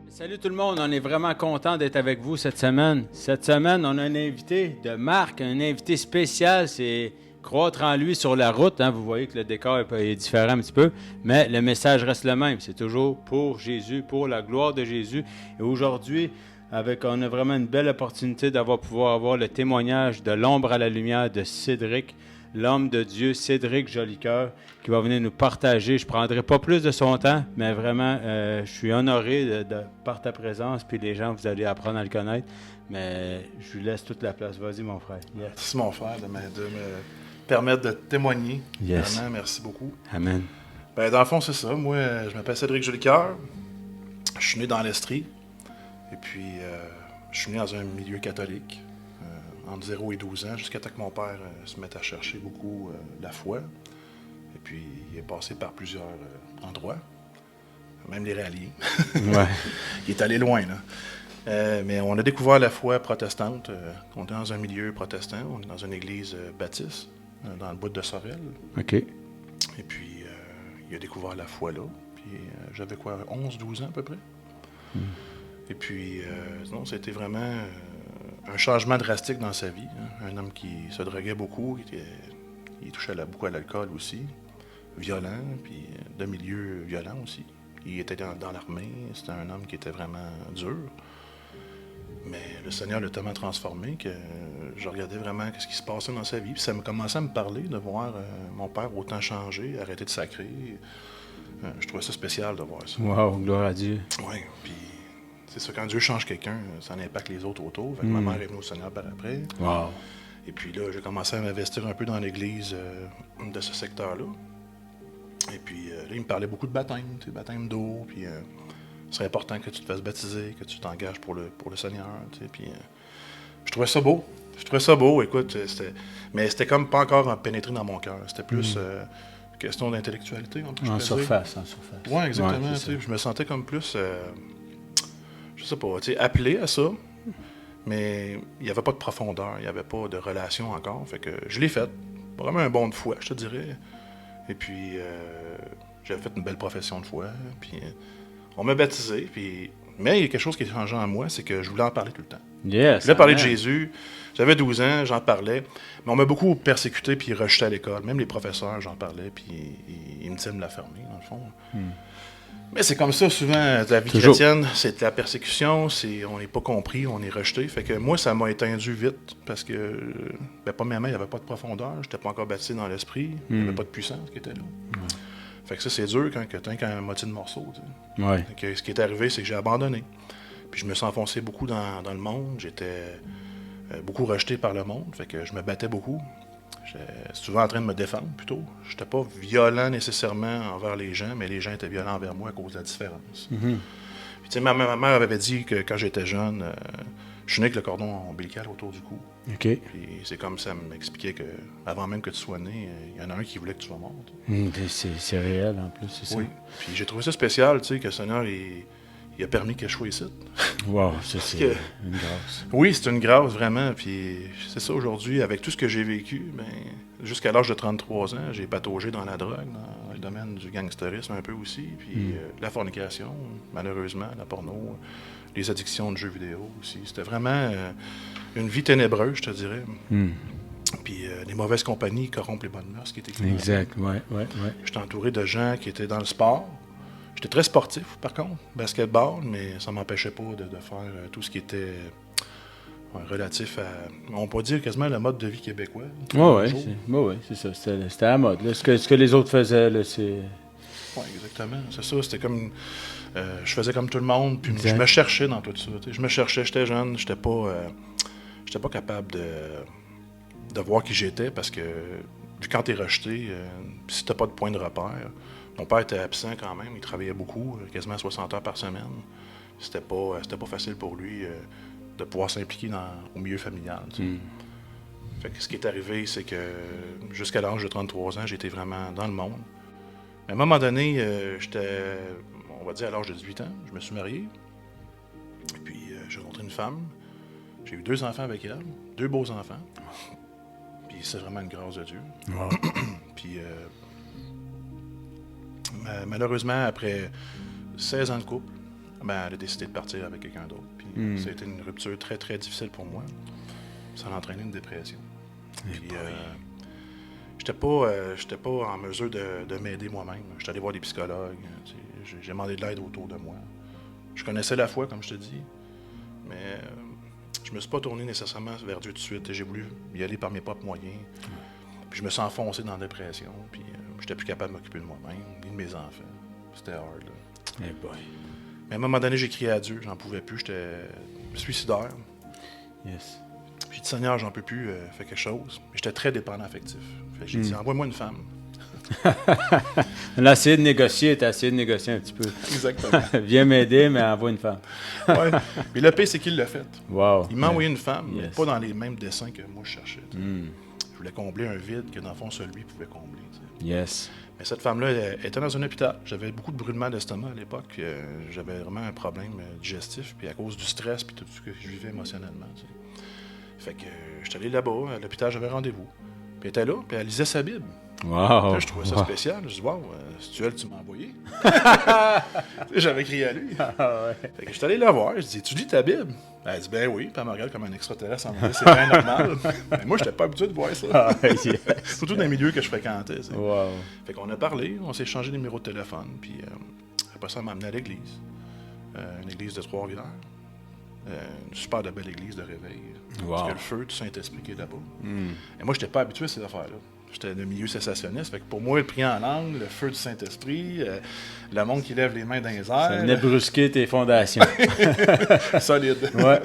Salut tout le monde, on est vraiment content d'être avec vous cette semaine. Cette semaine, on a un invité de marque, un invité spécial, c'est croître en lui sur la route. Vous voyez que le décor est différent un petit peu, mais le message reste le même. C'est toujours pour Jésus, pour la gloire de Jésus. Et aujourd'hui, on a vraiment une belle opportunité pouvoir avoir le témoignage de l'ombre à la lumière de Cédric, l'homme de Dieu, Cédric Jolicoeur, qui va venir nous partager. Je ne prendrai pas plus de son temps, mais vraiment, je suis honoré par ta présence, puis les gens, vous allez apprendre à le connaître. Mais je lui laisse toute la place. Vas-y, mon frère. Yes. Merci, mon frère, de me permettre de témoigner. Yes. Vraiment, merci beaucoup. Amen. Dans le fond, c'est ça. Moi, je m'appelle Cédric Jolicoeur. Je suis né dans l'Estrie. Et puis, je suis né dans un milieu catholique. Entre 0 et 12 ans, jusqu'à temps que mon père se mette à chercher beaucoup la foi. Et puis, il est passé par plusieurs endroits, même les ralliés. Ouais. Il est allé loin, là. Mais on a découvert la foi protestante. On est dans un milieu protestant, on est dans une église baptiste, dans le bout de Sorel. OK. Et puis, il a découvert la foi là. Puis, j'avais 11-12 ans à peu près. Et puis, non, c'était vraiment un changement drastique dans sa vie. Un homme qui se droguait beaucoup, il touchait beaucoup à l'alcool aussi, violent, puis de milieu violent aussi. Il était dans l'armée, c'était un homme qui était vraiment dur. Mais le Seigneur l'a tellement transformé que je regardais vraiment ce qui se passait dans sa vie. Puis ça me commençait à me parler de voir mon père autant changer, arrêter de sacrer. Je trouvais ça spécial de voir ça. Wow, gloire à Dieu. Oui, puis c'est ça, quand Dieu change quelqu'un, ça impacte les autres autour. Fait que ma mère est venue au Seigneur par après. Wow. Et puis là, j'ai commencé à m'investir un peu dans l'église de ce secteur-là. Et puis là, il me parlait beaucoup de baptême d'eau, puis c'est important que tu te fasses baptiser, que tu t'engages pour le Seigneur, puis je trouvais ça beau. Écoute, mais c'était comme pas encore pénétré dans mon cœur. C'était plus question d'intellectualité. En surface. Oui, exactement. Ouais, je me sentais comme plus, je sais pas, appelé à ça, mais il n'y avait pas de profondeur, il n'y avait pas de relation encore. Fait que je l'ai fait. Vraiment un bond de foi, je te dirais. Et puis, j'avais fait une belle profession de foi. Puis, on m'a baptisé. Puis, mais il y a quelque chose qui est changé en moi, c'est que je voulais en parler tout le temps. Yes, je voulais parler de Jésus. J'avais 12 ans, j'en parlais. Mais on m'a beaucoup persécuté puis rejeté à l'école. Même les professeurs, j'en parlais. Puis, ils me disaient de me la fermer, dans le fond. Mais c'est comme ça, souvent, la vie chrétienne, c'est de la persécution, on n'est pas compris, on est rejeté. Fait que moi, ça m'a étendu vite, parce que, premièrement, il n'y avait pas de profondeur, je n'étais pas encore baptisé dans l'esprit, il n'y avait pas de puissance qui était là. Fait que ça, c'est dur quand tu as un moitié de morceau. Ouais. Ce qui est arrivé, c'est que j'ai abandonné. Puis je me suis enfoncé beaucoup dans le monde, j'étais beaucoup rejeté par le monde, fait que je me battais beaucoup. J'étais souvent en train de me défendre, plutôt. Je n'étais pas violent nécessairement envers les gens, mais les gens étaient violents envers moi à cause de la différence. Puis, ma mère avait dit que quand j'étais jeune, je suis né avec le cordon ombilical autour du cou. OK. Puis c'est comme ça m'expliquait qu'avant même que tu sois né, il y en a un qui voulait que tu sois mort. C'est réel, en plus, c'est ça. Oui. Puis j'ai trouvé ça spécial, que le Seigneur, il a permis que je sois ici. Wow, c'est une grâce. Oui, c'est une grâce, vraiment. Puis c'est ça, aujourd'hui, avec tout ce que j'ai vécu, jusqu'à l'âge de 33 ans, j'ai pataugé dans la drogue, dans le domaine du gangsterisme un peu aussi, puis la fornication, malheureusement, la porno, les addictions de jeux vidéo aussi. C'était vraiment une vie ténébreuse, je te dirais. Puis les mauvaises compagnies corrompent les bonnes mœurs, ce qui est écrit. Exact, ouais. J'étais entouré de gens qui étaient dans le sport. J'étais très sportif, par contre, basketball, mais ça ne m'empêchait pas de faire tout ce qui était relatif à, on peut dire quasiment la mode de vie québécois. Oui, c'est ça. C'était la mode. Là. Ce que les autres faisaient, là, c'est... Oui, exactement. C'est ça. C'était comme... je faisais comme tout le monde, puis exact. Je me cherchais dans tout ça. Je me cherchais, j'étais jeune, j'étais pas capable de voir qui j'étais, parce que quand t'es rejeté, si t'as pas de point de repère... Mon père était absent quand même, il travaillait beaucoup, quasiment 60 heures par semaine. C'était pas facile pour lui de pouvoir s'impliquer au milieu familial. Fait que ce qui est arrivé, c'est que jusqu'à l'âge de 33 ans, j'étais vraiment dans le monde. À un moment donné, j'étais, on va dire à l'âge de 18 ans, je me suis marié. Et puis j'ai rencontré une femme. J'ai eu 2 enfants avec elle, 2 beaux enfants. Puis c'est vraiment une grâce de Dieu. Wow. Puis... malheureusement, après 16 ans de couple, Ben, elle a décidé de partir avec quelqu'un d'autre. Puis ça a été une rupture très, très difficile pour moi. Ça a entraîné une dépression. Puis j'étais pas en mesure de m'aider moi-même. J'étais allé voir des psychologues. J'ai demandé de l'aide autour de moi. Je connaissais la foi, comme je te dis, mais je me suis pas tourné nécessairement vers Dieu tout de suite. J'ai voulu y aller par mes propres moyens. Puis je me suis enfoncé dans la dépression. Puis j'étais plus capable de m'occuper de moi-même, ni de mes enfants. C'était hard, là. Hey boy. Mais à un moment donné, j'ai crié à Dieu. J'en pouvais plus. J'étais suicidaire. Yes. Puis, Seigneur, j'en peux plus, fais quelque chose. J'étais très dépendant affectif. Fait que j'ai dit, envoie-moi une femme. On a essayé de négocier, t'as essayé de négocier un petit peu. Exactement. Viens m'aider, mais envoie une femme. Ouais. Mais le pire, c'est qu'il l'a fait. Wow. Il m'a envoyé une femme, mais Yes. pas dans les mêmes dessins que moi je cherchais. Je voulais combler un vide que, dans le fond, seul lui pouvait combler. T'sais. Yes. Mais cette femme-là, elle était dans un hôpital. J'avais beaucoup de brûlements d'estomac à l'époque. J'avais vraiment un problème digestif, puis à cause du stress, puis tout ce que je vivais émotionnellement. T'sais. Fait que j'étais allé là-bas, à l'hôpital, j'avais rendez-vous. Puis elle était là, puis elle lisait sa Bible. Wow. Là, je trouvais ça spécial. Je dis, wow, c'est-tu elle que tu m'as envoyé? J'avais crié à lui. Fait que je suis allé la voir. Je dis, tu lis ta Bible? Elle dit, ben oui. Puis elle me regarde comme un extraterrestre en me dit, c'est bien normal. Mais moi, je n'étais pas habitué de voir ça. Yes. Surtout dans les milieux que je fréquentais. T'sais. Wow. Fait qu'on a parlé, on s'est échangé des numéros de téléphone. Puis après ça, elle m'a amené à l'église. Une église de Trois-Rivières. Une super de belle église de réveil. Wow. Parce que le feu du Saint-Esprit qui est là-bas. Et moi, je n'étais pas habitué à ces affaires-là. J'étais de milieu cessationniste. Fait que pour moi, le prier en langue, le feu du Saint-Esprit, le monde qui lève les mains dans les Ça airs. venait brusquer tes fondations. Solide. Ouais.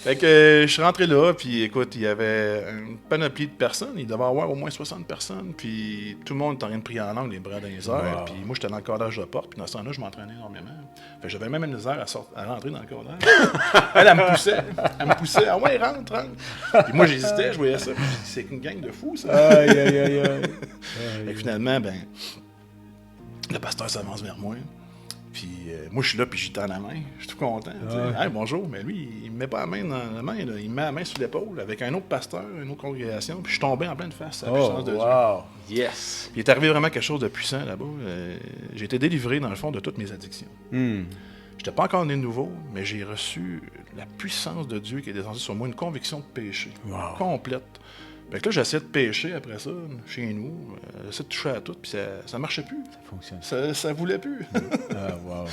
Fait que je suis rentré là, puis écoute, il y avait une panoplie de personnes. Il devait y avoir au moins 60 personnes, puis tout le monde était en train de prier en langue, les bras dans les airs. Wow. Puis moi, j'étais dans le cordage de porte, puis dans ce temps-là, je m'entraînais énormément. Fait que j'avais même une misère à rentrer dans le cordage. Elle me poussait. Elle me poussait. Ah ouais, rentre. Puis moi, j'hésitais, je voyais ça. Puis c'est une gang de fous, ça. Aïe. Fait que finalement, ben, le pasteur s'avance vers moi. Puis moi, je suis là, puis j'y tends la main. Je suis tout content. Hey, bonjour. Mais lui, il me met pas la main dans la main. Là. Il me met la main sur l'épaule avec un autre pasteur, une autre congrégation. Puis je suis tombé en pleine face à la puissance de Dieu. Wow. Yes. Puis il est arrivé vraiment quelque chose de puissant là-bas. J'ai été délivré, dans le fond, de toutes mes addictions. Je n'étais pas encore né de nouveau, mais j'ai reçu la puissance de Dieu qui est descendue sur moi, une conviction de péché complète. Fait que là, j'essayais de pécher après ça, chez nous. J'essayais de toucher à tout, puis ça marchait plus. Ça fonctionne. Ça voulait plus. Wow.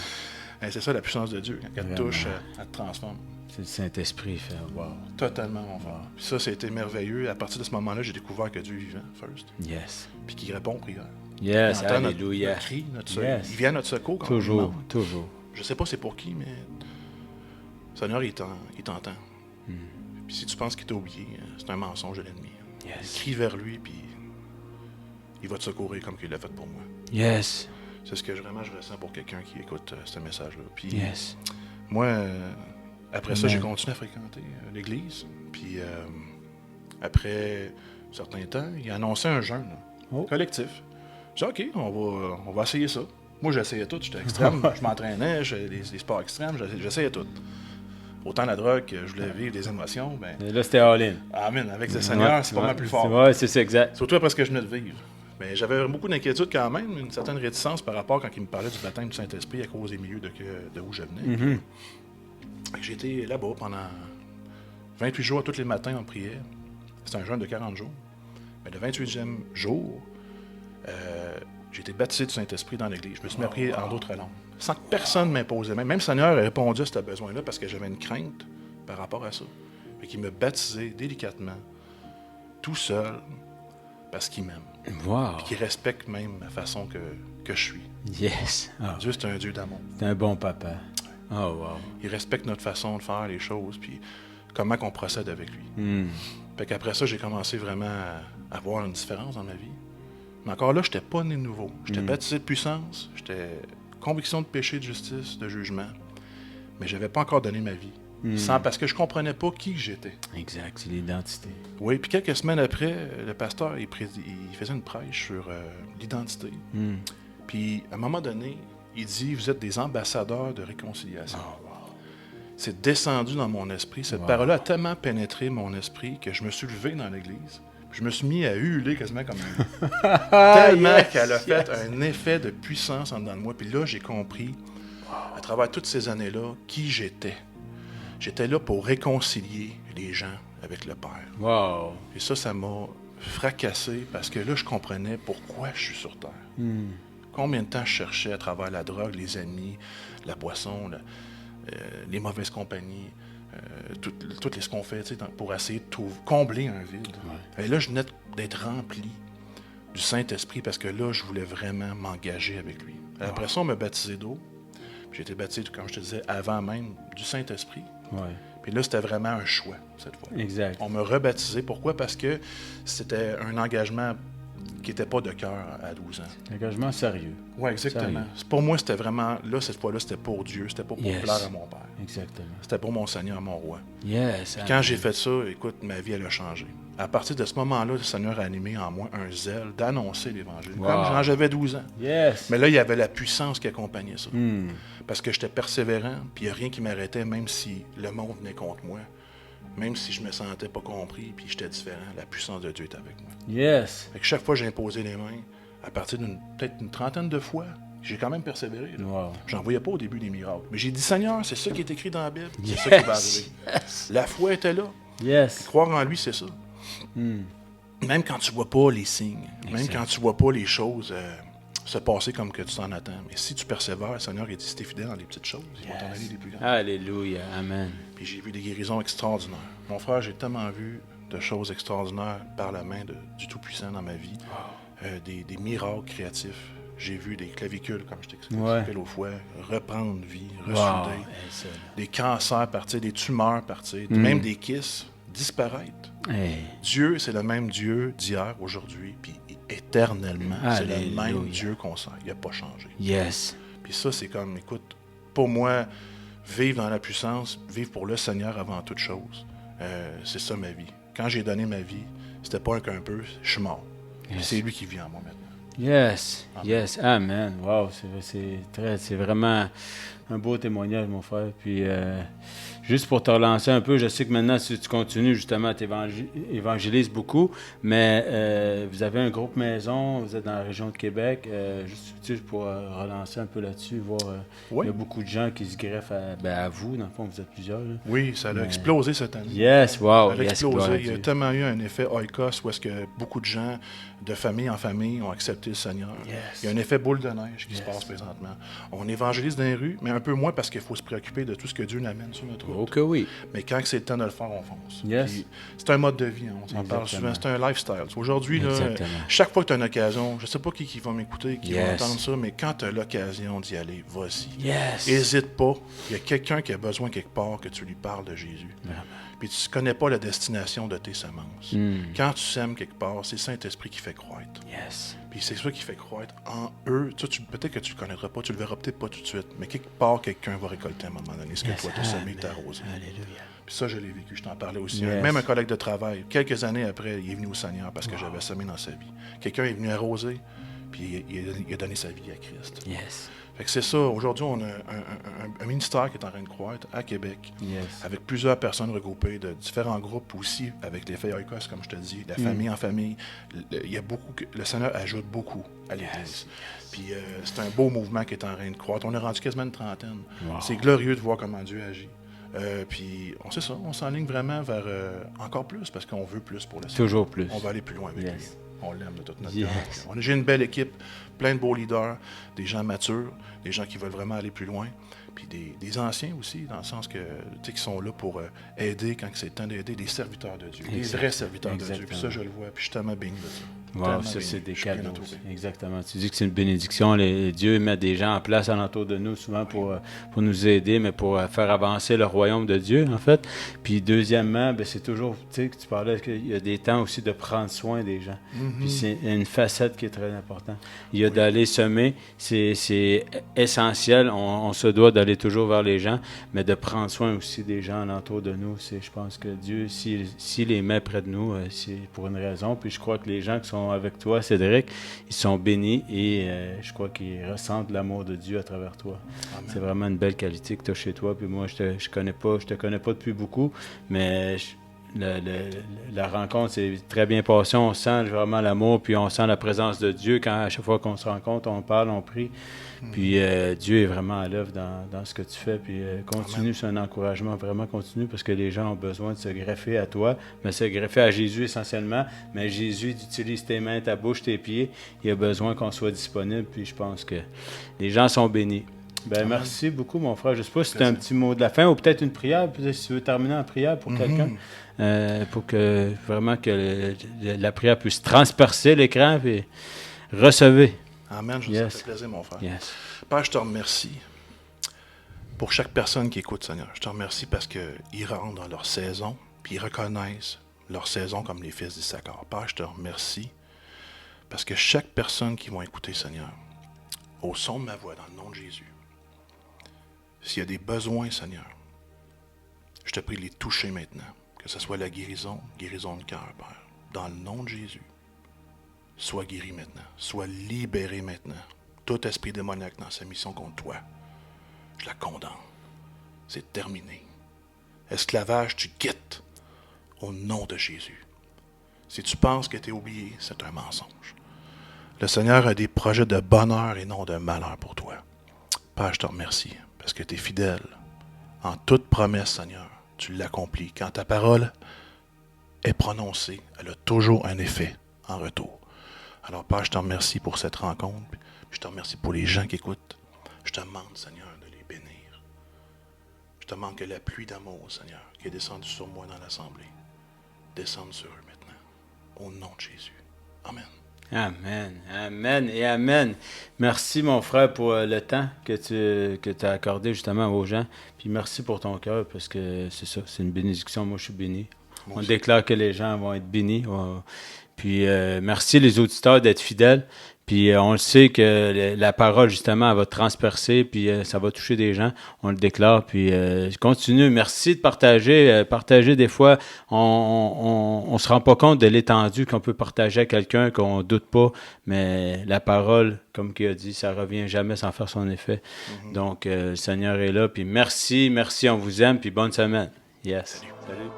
C'est ça la puissance de Dieu. Quand elle te Vraiment. touche, elle te transforme. C'est le Saint-Esprit fait. Wow. Totalement, mon frère. Puis ça, c'était merveilleux. À partir de ce moment-là, j'ai découvert que Dieu est vivant, first. Yes. Puis qu'il répond aux prières. Yes. Il entend Alléluia. notre cri, notre secours. Yes. Il vient à notre secours quand on Toujours. nous demande. Toujours. Je sais pas c'est pour qui, mais Seigneur, il t'entend. Puis si tu penses qu'il t'a oublié, c'est un mensonge de l'ennemi. Yes. Crie vers lui, puis il va te secourir comme il l'a fait pour moi. Yes. C'est ce que vraiment je ressens pour quelqu'un qui écoute ce message-là. Puis Yes. moi, après ça, Amen. j'ai continué à fréquenter l'église. Puis après un certain temps, il a annoncé un jeûne collectif. J'ai dit, OK, on va essayer ça. Moi, j'essayais tout. J'étais extrême. Je m'entraînais, des sports extrêmes. J'essayais tout. Autant la drogue que je voulais vivre des émotions. Ben, Et là, c'était all-in. amen. Avec le Seigneur, c'est pas mal plus fort. Ouais, c'est ça, exact. Surtout après ce que je venais de vivre. Mais j'avais beaucoup d'inquiétude quand même, une certaine réticence par rapport quand il me parlait du baptême du Saint-Esprit à cause des milieux de où je venais. J'ai été là-bas pendant 28 jours, tous les matins, on priait. C'était un jeûne de 40 jours. Mais le 28e jour, j'ai été baptisé du Saint-Esprit dans l'église. Je me suis mis à prier en d'autres langues, sans que personne m'imposait. Même le Seigneur a répondu à ce besoin-là parce que j'avais une crainte par rapport à ça. Fait qu'il m'a baptisé délicatement, tout seul, parce qu'il m'aime. Wow. Puis qu'il respecte même ma façon que je suis. Yes. Ah, Dieu, c'est un Dieu d'amour. c'est un bon papa. Oh, wow. Il respecte notre façon de faire les choses, puis comment qu'on procède avec lui. Fait qu'après ça, j'ai commencé vraiment à voir une différence dans ma vie. Mais encore là, je n'étais pas né de nouveau. J'étais baptisé de puissance, j'étais conviction de péché, de justice, de jugement. Mais je n'avais pas encore donné ma vie. Parce que je ne comprenais pas qui j'étais. Exact, c'est l'identité. Oui, puis quelques semaines après, le pasteur, il faisait une prêche sur l'identité. Puis, à un moment donné, il dit, vous êtes des ambassadeurs de réconciliation. C'est descendu dans mon esprit. Cette parole-là a tellement pénétré mon esprit que je me suis levé dans l'église. Je me suis mis à hurler quasiment comme tellement qu'elle a fait un effet de puissance en dedans de moi. Puis là, j'ai compris à travers toutes ces années-là, qui j'étais. J'étais là pour réconcilier les gens avec le Père. Wow. Et ça m'a fracassé parce que là, je comprenais pourquoi je suis sur Terre. Combien de temps je cherchais à travers la drogue, les ennemis, la boisson, les mauvaises compagnies, tout ce qu'on fait pour essayer de combler un vide. Ouais. Et là, je venais d'être rempli du Saint-Esprit parce que là, je voulais vraiment m'engager avec lui. Après ça, on m'a baptisé d'eau. J'ai été baptisé, comme je te disais, avant même du Saint-Esprit. Ouais. Puis là, c'était vraiment un choix, cette fois. Exact. On m'a rebaptisé. Pourquoi? Parce que c'était un engagement qui n'était pas de cœur à 12 ans. Un engagement sérieux. Oui, exactement. Sérieux. Pour moi, c'était vraiment... Là, cette fois-là, c'était pour Dieu. C'était pas pour plaire à mon Père. Exactement. C'était pour mon Seigneur, mon Roi. Yes. Puis quand j'ai fait ça, écoute, ma vie, elle a changé. À partir de ce moment-là, le Seigneur a animé en moi un zèle d'annoncer l'Évangile. Wow. Comme quand j'avais 12 ans. Yes. Mais là, il y avait la puissance qui accompagnait ça. Parce que j'étais persévérant, puis il n'y a rien qui m'arrêtait, même si le monde venait contre moi. Même si je me sentais pas compris, puis j'étais différent, la puissance de Dieu était avec moi. Yes. Fait que chaque fois que j'ai imposé les mains, à partir peut-être une trentaine de fois, j'ai quand même persévéré. Wow. J'en voyais pas au début des miracles. Mais j'ai dit, Seigneur, c'est ça qui est écrit dans la Bible. C'est ça qui va arriver. Yes. La foi était là. Yes. Puis croire en lui, c'est ça. Même quand tu vois pas les signes, même quand tu vois pas les choses se passer comme que tu t'en attends. Mais si tu persévères, le Seigneur, il dit, si tu es fidèle dans les petites choses, il va t'en aller les plus grandes. Alléluia. Amen. Puis j'ai vu des guérisons extraordinaires. Mon frère, j'ai tellement vu de choses extraordinaires par la main du Tout-Puissant dans ma vie. Des miracles créatifs. J'ai vu des clavicules, comme je t'expliquais l'autre fois, reprendre vie, ressouder. Des cancers partir, des tumeurs partir, même des kisses disparaître. Dieu, c'est le même Dieu d'hier, aujourd'hui, puis éternellement. C'est le même Dieu qu'on sert. Il n'a pas changé. Yes. Puis ça, c'est comme, écoute, pour moi, vivre dans la puissance, vivre pour le Seigneur avant toute chose, c'est ça ma vie. Quand j'ai donné ma vie, c'était pas un qu'un peu, je suis mort. Yes. C'est lui qui vit en moi maintenant. Yes, amen. Yes, amen. Wow, c'est vraiment un beau témoignage, mon frère. Puis, juste pour te relancer un peu, je sais que maintenant, si tu continues, justement, tu évangélises beaucoup, mais vous avez un groupe maison, vous êtes dans la région de Québec. Juste pour relancer un peu là-dessus, voir, il y a beaucoup de gens qui se greffent à vous. Dans le fond, vous êtes plusieurs. Là. Oui, ça a explosé cette année. Yes, wow. Ça a explosé. Il y a tellement eu un effet oikos où est-ce que beaucoup de gens, de famille en famille, ont accepté le Seigneur. Yes. Il y a un effet boule de neige qui se passe présentement. On évangélise dans les rues, mais un peu moins parce qu'il faut se préoccuper de tout ce que Dieu nous amène sur notre route. Oh que oui. Mais quand c'est le temps de le faire, on fonce. Yes. C'est un mode de vie, on s'en parle souvent. C'est un lifestyle. Aujourd'hui, là, chaque fois que tu as une occasion, je ne sais pas qui va m'écouter, qui va entendre ça, mais quand tu as l'occasion d'y aller, vas-y. Yes. Hésite pas. Il y a quelqu'un qui a besoin quelque part que tu lui parles de Jésus. Vraiment. Puis tu ne connais pas la destination de tes semences. Quand tu sèmes quelque part, c'est le Saint-Esprit qui fait croître. Yes. Puis c'est ça qui fait croître en eux. Peut-être que tu ne le connaîtras pas, tu ne le verras peut-être pas tout de suite, mais quelque part, quelqu'un va récolter à un moment donné ce que toi, tu as semé, tu as arrosé. Alléluia. Puis ça, je l'ai vécu, je t'en parlais aussi. Même un collègue de travail, quelques années après, il est venu au Seigneur parce que j'avais semé dans sa vie. Quelqu'un est venu arroser, puis il a donné sa vie à Christ. Yes. Fait que c'est ça. Aujourd'hui, on a un ministère qui est en train de croître à Québec, avec plusieurs personnes regroupées de différents groupes aussi, avec l'effet oikos, comme je te dis, la famille en famille. Il y a beaucoup, le Seigneur ajoute beaucoup à l'Église. Puis c'est un beau mouvement qui est en train de croître. On est rendu quasiment une trentaine. Wow. C'est glorieux de voir comment Dieu agit. Puis on sait ça, on s'enligne vraiment vers encore plus parce qu'on veut plus pour le Seigneur. Toujours plus. On va aller plus loin avec lui. On l'aime de toute notre cœur. J'ai une belle équipe, plein de beaux leaders, des gens matures, des gens qui veulent vraiment aller plus loin, puis des anciens aussi, dans le sens que qui sont là pour aider quand c'est le temps d'aider, des serviteurs de Dieu, des vrais serviteurs de Dieu. Puis ça, je le vois, puis je suis tellement béni de ça. Wow, ça, c'est des cadeaux. Exactement. Tu dis que c'est une bénédiction. Dieu met des gens en place alentour de nous, souvent pour nous aider, mais pour faire avancer le royaume de Dieu, en fait. Puis, deuxièmement, c'est toujours, tu sais, que tu parlais qu'il y a des temps aussi de prendre soin des gens. Puis, c'est une facette qui est très importante. Il y a d'aller semer, c'est essentiel. On se doit d'aller toujours vers les gens, mais de prendre soin aussi des gens alentour de nous. Je pense que Dieu, s'il les met près de nous, c'est pour une raison. Puis, je crois que les gens qui sont avec toi, Cédric, ils sont bénis et je crois qu'ils ressentent l'amour de Dieu à travers toi. Amen. C'est vraiment une belle qualité que tu as chez toi. Puis moi, je te connais pas depuis beaucoup, mais la rencontre s'est très bien passée. On sent vraiment l'amour, puis on sent la présence de Dieu. Quand à chaque fois qu'on se rencontre, on parle, on prie. Puis Dieu est vraiment à l'œuvre dans ce que tu fais. Puis continue, c'est un encouragement, vraiment continue, parce que les gens ont besoin de se greffer à toi, mais se greffer à Jésus essentiellement. Mais Jésus utilise tes mains, ta bouche, tes pieds. Il a besoin qu'on soit disponible, puis je pense que les gens sont bénis. Ben, merci beaucoup, mon frère. Je ne sais pas si tu as un petit mot de la fin ou peut-être une prière, peut-être si tu veux terminer en prière pour quelqu'un, pour que vraiment que la prière puisse transpercer l'écran et recevez. Amen. Ça fait plaisir, mon frère. Yes. Père, je te remercie pour chaque personne qui écoute, Seigneur. Je te remercie parce qu'ils rentrent dans leur saison, puis ils reconnaissent leur saison comme les fils d'Issachar. Père, je te remercie parce que chaque personne qui va écouter, Seigneur, au son de ma voix, dans le nom de Jésus, s'il y a des besoins, Seigneur, je te prie de les toucher maintenant. Que ce soit la guérison de cœur, Père. Dans le nom de Jésus, sois guéri maintenant. Sois libéré maintenant. Tout esprit démoniaque dans sa mission contre toi, je la condamne. C'est terminé. Esclavage, tu quittes au nom de Jésus. Si tu penses que tu es oublié, c'est un mensonge. Le Seigneur a des projets de bonheur et non de malheur pour toi. Père, je te remercie parce que tu es fidèle. En toute promesse, Seigneur, tu l'accomplis. Quand ta parole est prononcée, elle a toujours un effet en retour. Alors, Père, je te remercie pour cette rencontre. Je te remercie pour les gens qui écoutent. Je te demande, Seigneur, de les bénir. Je te demande que la pluie d'amour, Seigneur, qui est descendue sur moi dans l'assemblée, descende sur eux maintenant. Au nom de Jésus. Amen. Amen, amen et amen. Merci, mon frère, pour le temps que tu as accordé justement aux gens. Puis merci pour ton cœur, parce que c'est ça, c'est une bénédiction. Moi, je suis béni. On déclare que les gens vont être bénis. Puis merci les auditeurs d'être fidèles. Puis on le sait que la parole, justement, elle va transpercer, puis ça va toucher des gens. On le déclare, puis continue. Merci de partager. Partager, des fois, on se rend pas compte de l'étendue qu'on peut partager à quelqu'un, qu'on doute pas. Mais la parole, comme il a dit, ça revient jamais sans faire son effet. Donc, le Seigneur est là. Puis merci, on vous aime, puis bonne semaine. Yes. Salut.